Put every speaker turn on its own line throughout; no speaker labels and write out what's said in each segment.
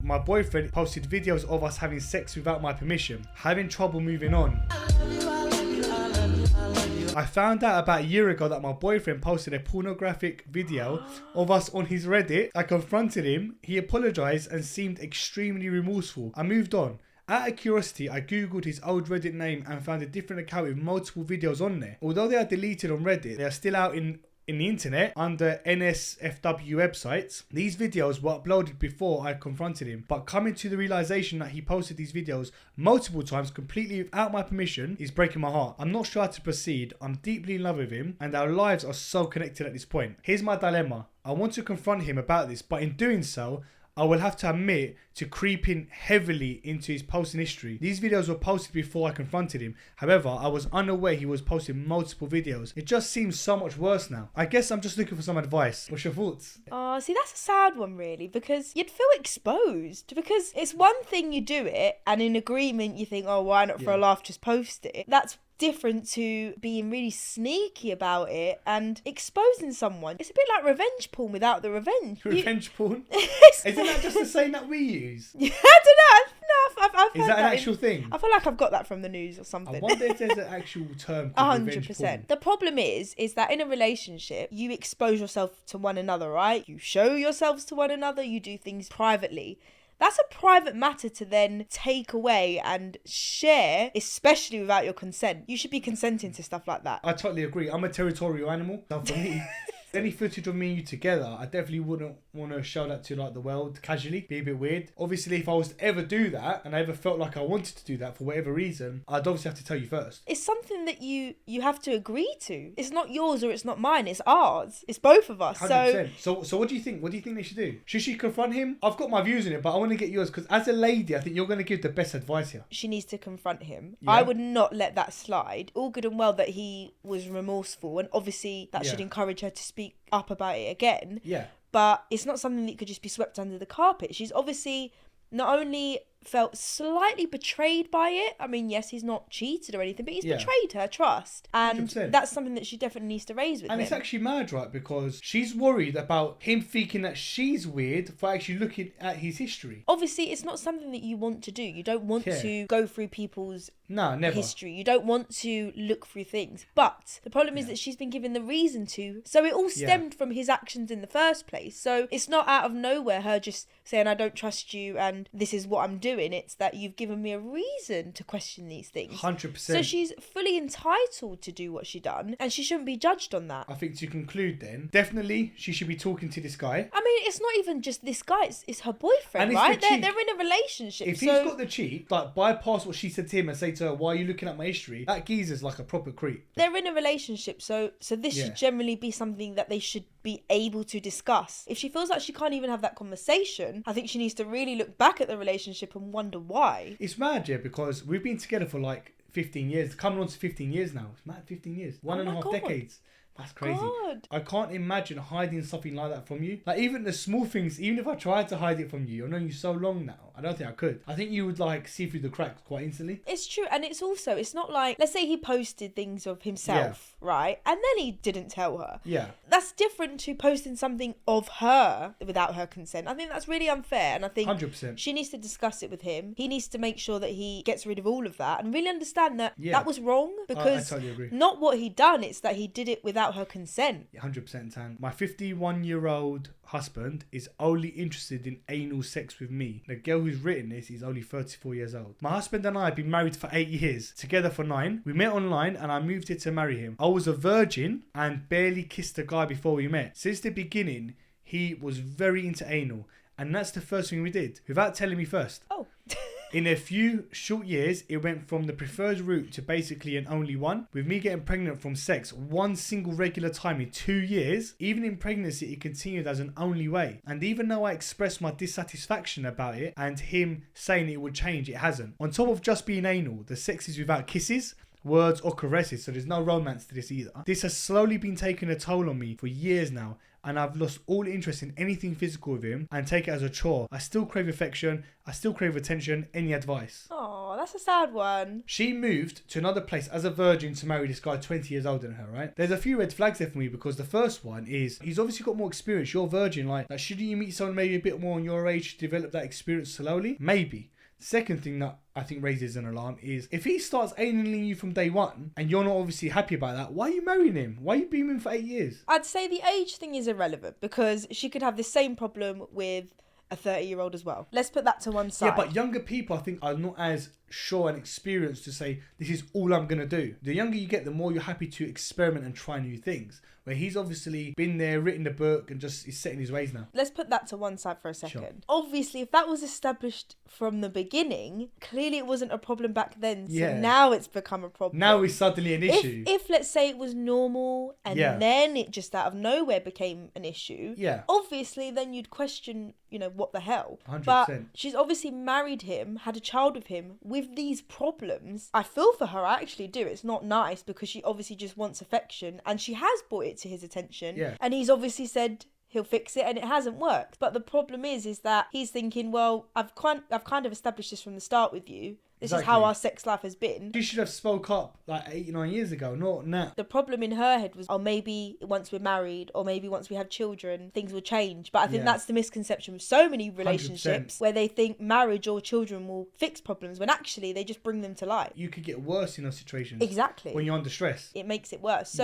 my boyfriend posted videos of us having sex without my permission. Having trouble moving on. I found out about a year ago that my boyfriend posted a pornographic video of us on his Reddit. I confronted him. He apologized and seemed extremely remorseful. I moved on. Out of curiosity, I googled his old Reddit name and found a different account with multiple videos on there. Although they are deleted on Reddit, they are still out in the internet under NSFW websites. These videos were uploaded before I confronted him, but coming to the realization that he posted these videos multiple times completely without my permission is breaking my heart. I'm not sure how to proceed. I'm deeply in love with him and our lives are so connected at this point. Here's my dilemma. I want to confront him about this, but in doing so, I will have to admit to creeping heavily into his posting history. These videos were posted before I confronted him. However, I was unaware he was posting multiple videos. It just seems so much worse now. I guess I'm just looking for some advice. What's your thoughts?
Oh, see, that's a sad one, really, because you'd feel exposed. Because it's one thing you do it, and in agreement you think, oh, why not for a laugh just post it? That's different to being really sneaky about it and exposing someone. It's a bit like revenge porn without the revenge.
Revenge porn? Isn't that just the saying that we use?
I don't know. No, I've
Is that an actual thing?
I feel like I've got that from the news or something.
I wonder if there's an actual term called revenge porn.
100%. The problem is that in a relationship, you expose yourself to one another, right? You show yourselves to one another, you do things privately. That's a private matter to then take away and share, especially without your consent. You should be consenting to stuff like that.
I totally agree. I'm a territorial animal. So for me, any footage of me and you together, I definitely wouldn't want to show that to like the world casually. Be a bit weird. Obviously, if I was to ever do that and I ever felt like I wanted to do that for whatever reason, I'd obviously have to tell you first.
It's something that you have to agree to. It's not yours or it's not mine. It's ours. It's both of us.
100%. So what do you think? What do you think they should do? Should she confront him? I've got my views on it, but I want to get yours because as a lady, I think you're going to give the best advice here.
She needs to confront him.
Yeah.
I would not let that slide. All good and well that he was remorseful, and obviously that should encourage her to speak up about it again.
Yeah.
But it's not something that could just be swept under the carpet. She's obviously not only felt slightly betrayed by it. I mean, yes, he's not cheated or anything, but he's betrayed her trust. And
100%.
that's something that she definitely needs to raise with him.
And it's actually mad, right? Because she's worried about him thinking that she's weird for actually looking at his history.
Obviously, it's not something that you want to do. You don't want to go through people's history. You don't want to look through things. But the problem is that she's been given the reason to. So it all stemmed from his actions in the first place. So it's not out of nowhere her just saying, I don't trust you and this is what I'm doing. It's that you've given me a reason to question these things.
100%.
So she's fully entitled to do what she done and she shouldn't be judged on that.
I think to conclude then, definitely she should be talking to this guy.
I mean, it's not even just this guy, it's her boyfriend, right? They're in a relationship.
If he's got the cheek, like bypass what she said to him and say to her, why are you looking at my history? That geezer's like a proper creep.
They're in a relationship, so this should generally be something that they should be able to discuss. If she feels like she can't even have that conversation, I think she needs to really look back at the relationship and wonder why.
It's mad, yeah, because we've been together for like 15 years, coming on to 15 years now. It's mad, 15 years. One and a half decades. That's crazy. God. I can't imagine hiding something like that from you. Like even the small things, even if I tried to hide it from you, I've known you so long now, I don't think I could. I think you would like see through the cracks quite instantly.
It's true. And it's also, it's not like, let's say he posted things of himself, right? And then he didn't tell her.
Yeah.
That's different to posting something of her without her consent. I think that's really unfair. And I think
100%.
She needs to discuss it with him. He needs to make sure that he gets rid of all of that and really understand that that was wrong. Because
I totally agree.
Not what he done, it's that he did it without her consent.
100%, Tan. My 51-year-old husband is only interested in anal sex with me. The girl who's written this is only 34 years old. My husband and I have been married for 8 years, together for 9. We met online and I moved here to marry him. I was a virgin and barely kissed a guy before we met. Since the beginning, he was very into anal, and that's the first thing we did, without telling me first.
Oh.
In a few short years, it went from the preferred route to basically an only one, with me getting pregnant from sex one single regular time in 2 years. Even in pregnancy, it continued as an only way. And even though I expressed my dissatisfaction about it and him saying it would change, it hasn't. On top of just being anal, the sex is without kisses, words or caresses, so there's no romance to this either. This has slowly been taking a toll on me for years now, and I've lost all interest in anything physical with him and take it as a chore. I still crave affection, I still crave attention. Any advice?
Oh, that's a sad one.
She moved to another place as a virgin to marry this guy 20 years older than her, right? There's a few red flags there for me, because the first one is he's obviously got more experience. You're a virgin. Like shouldn't you meet someone maybe a bit more on your age to develop that experience slowly? Maybe. Second thing that I think raises an alarm is if he starts alienating you from day one and you're not obviously happy about that, why are you marrying him? Why are you being with him for 8 years?
I'd say the age thing is irrelevant, because she could have the same problem with a 30-year-old as well. Let's put that to one side.
Yeah, but younger people, I think, are not as sure and experienced to say, this is all I'm going to do. The younger you get, the more you're happy to experiment and try new things. Where he's obviously been there, written the book, and just is set in his ways now.
Let's put that to one side for a second.
Sure.
Obviously, if that was established from the beginning, clearly it wasn't a problem back then. So
Yeah.
now it's become a problem.
Now it's suddenly an issue.
If let's say it was normal and then it just out of nowhere became an issue, obviously then you'd question, what the hell.
100%.
But she's obviously married him, had a child with him with these problems. I feel for her, I actually do. It's not nice, because she obviously just wants affection, and she has brought it to his attention.
Yeah.
And he's obviously said he'll fix it, and it hasn't worked. But the problem is that he's thinking, well, I've kind of established this from the start with you. This is how our sex life has been.
She should have spoke up like 8 or 9 years ago, not now.
The problem in her head was, maybe once we're married, or maybe once we have children, things will change. But I think that's the misconception with so many relationships,
100%.
where they think marriage or children will fix problems, when actually they just bring them to light.
You could get worse in those situations.
Exactly.
When you're under stress.
It makes it worse. So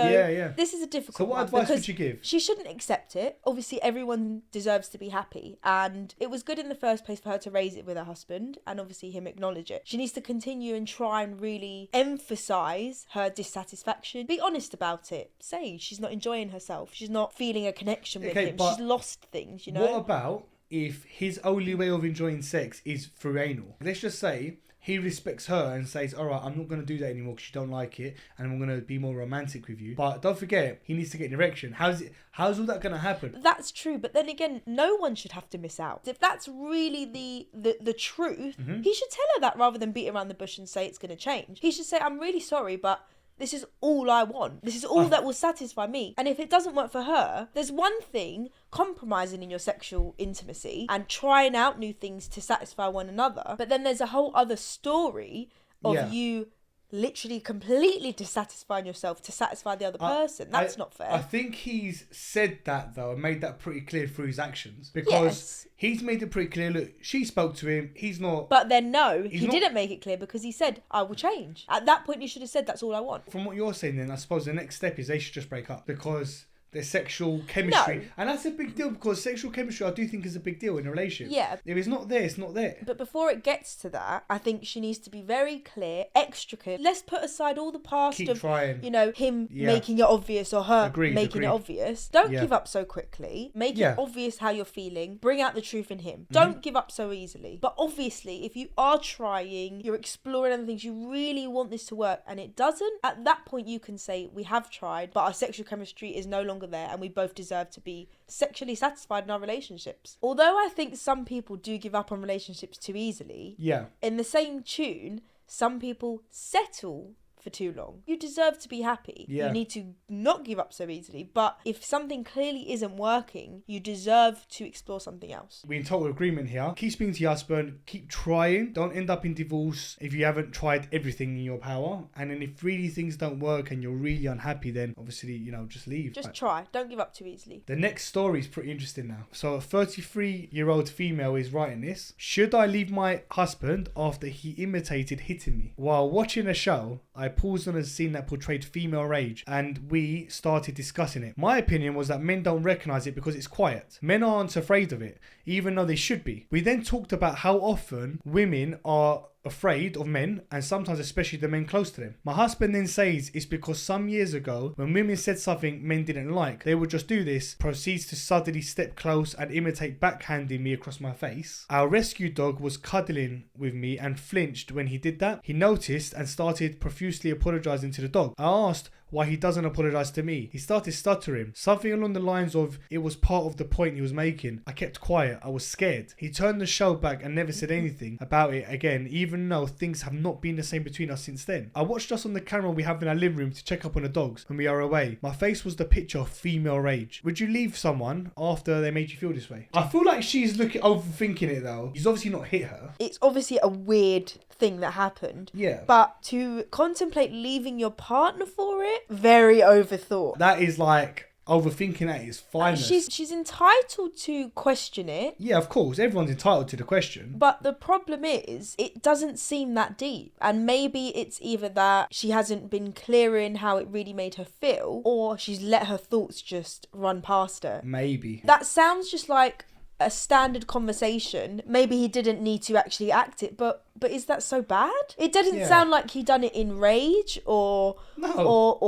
this is a difficult
one. So what advice would you give?
She shouldn't accept it. Obviously, everyone deserves to be happy. And it was good in the first place for her to raise it with her husband, and obviously him acknowledge it. She needs to continue and try and really emphasize her dissatisfaction. Be honest about it. Say she's not enjoying herself. She's not feeling a connection with him. She's lost things,
What about if his only way of enjoying sex is through anal? Let's just say he respects her and says, all right, I'm not going to do that anymore because you don't like it, and I'm going to be more romantic with you. But don't forget, he needs to get an erection. How's all that going to happen?
That's true, but then again, no one should have to miss out. If that's really the truth, he should tell her that rather than beat around the bush and say it's going to change. He should say, I'm really sorry, but this is all I want. This is all that will satisfy me. And if it doesn't work for her, there's one thing compromising in your sexual intimacy and trying out new things to satisfy one another. But then there's a whole other story of you literally completely dissatisfying yourself to satisfy the other person. That's not fair.
I think he's said that, though, and made that pretty clear through his actions. Because he's made it pretty clear, look, she spoke to him, he's not...
But then no, he didn't make it clear, because he said, I will change. At that point, he should have said, that's all I want.
From what you're saying then, I suppose the next step is they should just break up, because... their sexual chemistry. No. And that's a big deal, because sexual chemistry I do think is a big deal in a relationship.
Yeah.
If it's not there, it's not there.
But before it gets to that, I think she needs to be very clear, extra clear. Let's put aside all the past
Keep trying.
Him making it obvious, or her making it obvious. Don't give up so quickly. Make it obvious how you're feeling. Bring out the truth in him. Don't give up so easily. But obviously, if you are trying, you're exploring other things, you really want this to work, and it doesn't, at that point you can say, we have tried, but our sexual chemistry is no longer there, and we both deserve to be sexually satisfied in our relationships. Although I think some people do give up on relationships too easily, in the same tune, some people settle for too long. You deserve to be happy. You need to not give up so easily. But if something clearly isn't working, you deserve to explore something else.
We're in total agreement here. Keep speaking to your husband. Keep trying. Don't end up in divorce if you haven't tried everything in your power. And then if really things don't work and you're really unhappy, then obviously, just leave.
Just try. Don't give up too easily.
The next story is pretty interesting now. So a 33-year-old female is writing this. Should I leave my husband after he imitated hitting me? While watching a show, I paused on a scene that portrayed female rage, and we started discussing it. My opinion was that men don't recognise it because it's quiet. Men aren't afraid of it, even though they should be. We then talked about how often women are afraid of men, and sometimes especially the men close to them. My husband then says it's because some years ago, when women said something men didn't like, they would just do this, proceeds to suddenly step close and imitate backhanding me across my face. Our rescue dog was cuddling with me and flinched when he did that. He noticed and started profusely apologising to the dog. I asked why he doesn't apologise to me. He started stuttering, something along the lines of it was part of the point he was making. I kept quiet. I was scared. He turned the show back and never said anything about it again, even though things have not been the same between us since then. I watched us on the camera we have in our living room to check up on the dogs when we are away. My face was the picture of female rage. Would you leave someone after they made you feel this way? I feel like she's overthinking it though. He's obviously not hit her.
It's obviously a weird thing that happened.
Yeah.
But to contemplate leaving your partner for it, very overthought.
That is like overthinking at its finest.
She's entitled to question it.
Yeah, of course. Everyone's entitled to the question.
But the problem is, it doesn't seem that deep. And maybe it's either that she hasn't been clear in how it really made her feel, or she's let her thoughts just run past her.
Maybe.
That sounds just like a standard conversation. Maybe he didn't need to actually act it, but is that so bad? It didn't sound like he done it in rage or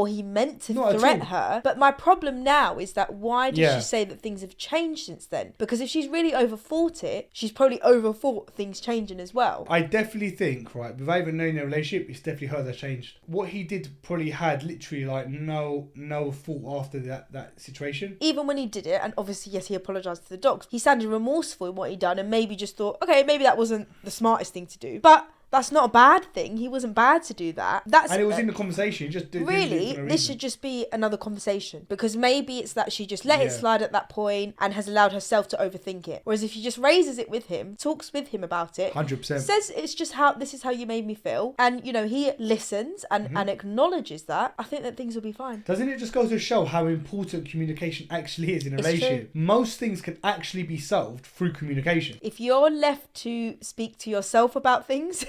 he meant to threat her. But my problem now is that why does she say that things have changed since then? Because if she's really overthought it, she's probably overthought things changing as well.
I definitely think, right, without even knowing their relationship, it's definitely her that changed. What he did probably had literally like no thought after that situation.
Even when he did it, and obviously yes, he apologised to the dogs, he sounded remorseful in what he'd done and maybe just thought, okay, maybe that wasn't the smartest thing to do. But that's not a bad thing. He wasn't bad to do that.
And it was in the conversation.
Really, this should just be another conversation, because maybe it's that she just let it slide at that point and has allowed herself to overthink it. Whereas if she just raises it with him, talks with him about it,
100%,
says it's just this is how you made me feel, and he listens and acknowledges that, I think that things will be fine.
Doesn't it just go to show how important communication actually is in a relationship? True. Most things can actually be solved through communication.
If you're left to speak to yourself about things,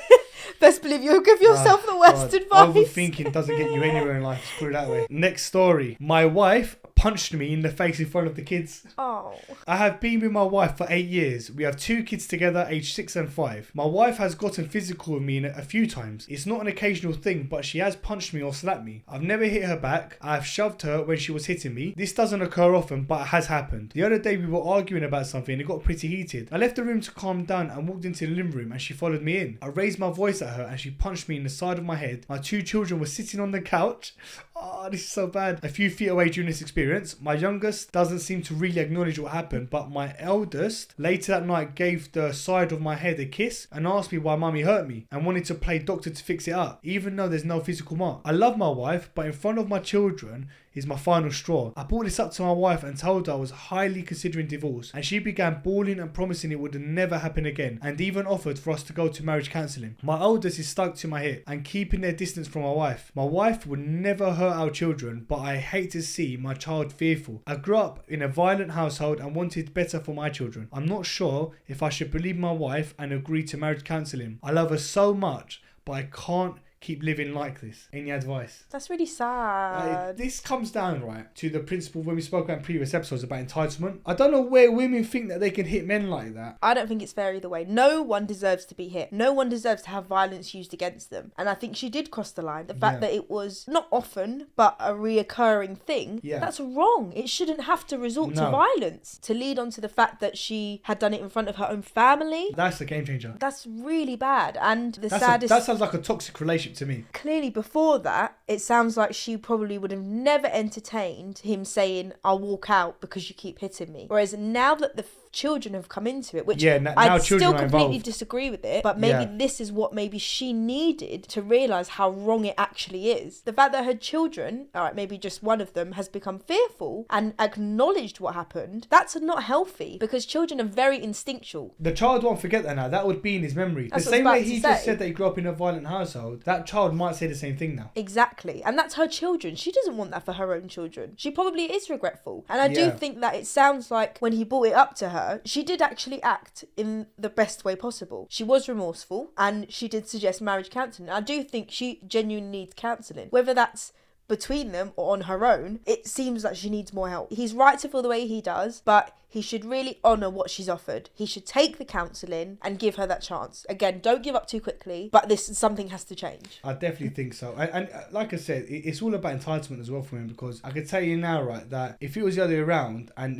best believe you'll give yourself the worst advice.
Overthinking doesn't get you anywhere in life, put it that way. Next story. My wife punched me in the face in front of the kids.
Oh.
I have been with my wife for 8 years. We have 2 kids together, aged 6 and 5. My wife has gotten physical with me a few times. It's not an occasional thing, but she has punched me or slapped me. I've never hit her back. I have shoved her when she was hitting me. This doesn't occur often, but it has happened. The other day we were arguing about something and it got pretty heated. I left the room to calm down and walked into the living room and she followed me in. I raised my voice at her and she punched me in the side of my head. My 2 children were sitting on the couch. Oh, this is so bad. A few feet away during this experience. My youngest doesn't seem to really acknowledge what happened, but my eldest later that night gave the side of my head a kiss and asked me why mummy hurt me and wanted to play doctor to fix it up, even though there's no physical mark. I love my wife, but in front of my children is my final straw. I brought this up to my wife and told her I was highly considering divorce, and she began bawling and promising it would never happen again, and even offered for us to go to marriage counselling. My oldest is stuck to my hip and keeping their distance from my wife. My wife would never hurt our children, but I hate to see my child fearful. I grew up in a violent household and wanted better for my children. I'm not sure if I should believe my wife and agree to marriage counselling. I love her so much, but I can't keep living like this. Any advice?
That's really sad.
This comes down, right, to the principle when we spoke about in previous episodes about entitlement. I don't know where women think that they can hit men like that.
I don't think it's fair either way. No one deserves to be hit. No one deserves to have violence used against them. And I think she did cross the line. The fact that it was not often, but a reoccurring thing, that's wrong. It shouldn't have to resort to violence to lead on to the fact that she had done it in front of her own family.
That's a game changer.
That's really bad. And
that sounds like a toxic relationship to me.
Clearly before that, it sounds like she probably would have never entertained him saying, I'll walk out because you keep hitting me. Whereas now that the children have come into it, which I still completely disagree with it, but maybe this is what maybe she needed to realise how wrong it actually is. The fact that her children, all right, maybe just one of them, has become fearful and acknowledged what happened, that's not healthy, because children are very instinctual.
The child won't forget that now. That would be in his memory. The same way he just said that he grew up in a violent household, that child might say the same thing now.
Exactly. And that's her children. She doesn't want that for her own children. She probably is regretful. And I do think that it sounds like when he brought it up to her, she did actually act in the best way possible. She was remorseful and she did suggest marriage counselling. I do think she genuinely needs counselling. Whether that's between them or on her own, it seems like she needs more help. He's right to feel the way he does, but he should really honour what she's offered. He should take the counselling and give her that chance. Again, don't give up too quickly, but something has to change.
I definitely think so. And like I said, it's all about entitlement as well for him, because I can tell you now, right, that if it was the other way around and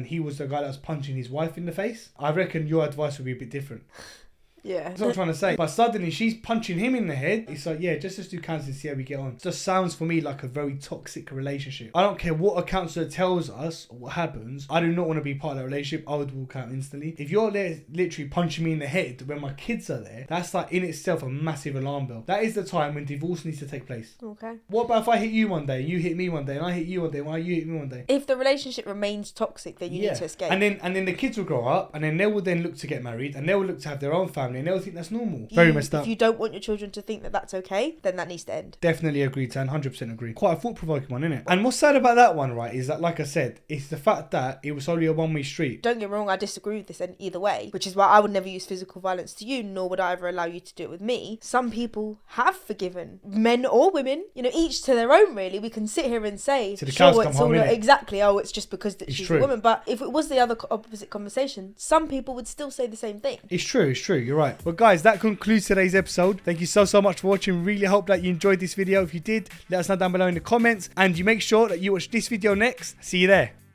he was the guy that was punching his wife in the face, I reckon your advice would be a bit different.
Yeah.
That's what I'm trying to say. But suddenly she's punching him in the head. It's like, just do counselling, see how we get on. It just sounds for me like a very toxic relationship. I don't care what a counsellor tells us or what happens. I do not want to be part of that relationship. I would walk out instantly. If you're there literally punching me in the head when my kids are there, that's like in itself a massive alarm bell. That is the time when divorce needs to take place.
Okay.
What about if I hit you one day, you hit me one day, and I hit you one day, why you hit me one day?
If the relationship remains toxic, then you need to escape.
And then the kids will grow up, and then they will then look to get married, and they will look to have their own family and they'll think that's normal. Very messed up.
If you don't want your children to think that that's okay, then that needs to end.
Definitely agree, Tan. 100% agree. Quite a thought-provoking one, isn't it? And what's sad about that one, right, is that, like I said, it's the fact that it was only a one-way street.
Don't get me wrong, I disagree with this in either way, which is why I would never use physical violence to you, nor would I ever allow you to do it with me. Some people have forgiven, men or women, you know, each to their own, really. We can sit here and say,
sure, it's all
exactly, oh, it's just because she's a woman. But if it was the other opposite conversation, some people would still say the same thing.
It's true, you're right. Well, guys, that concludes today's episode. Thank you so much for watching. Really hope that you enjoyed this video. If you did, let us know down below in the comments, and you make sure that you watch this video next. See you there.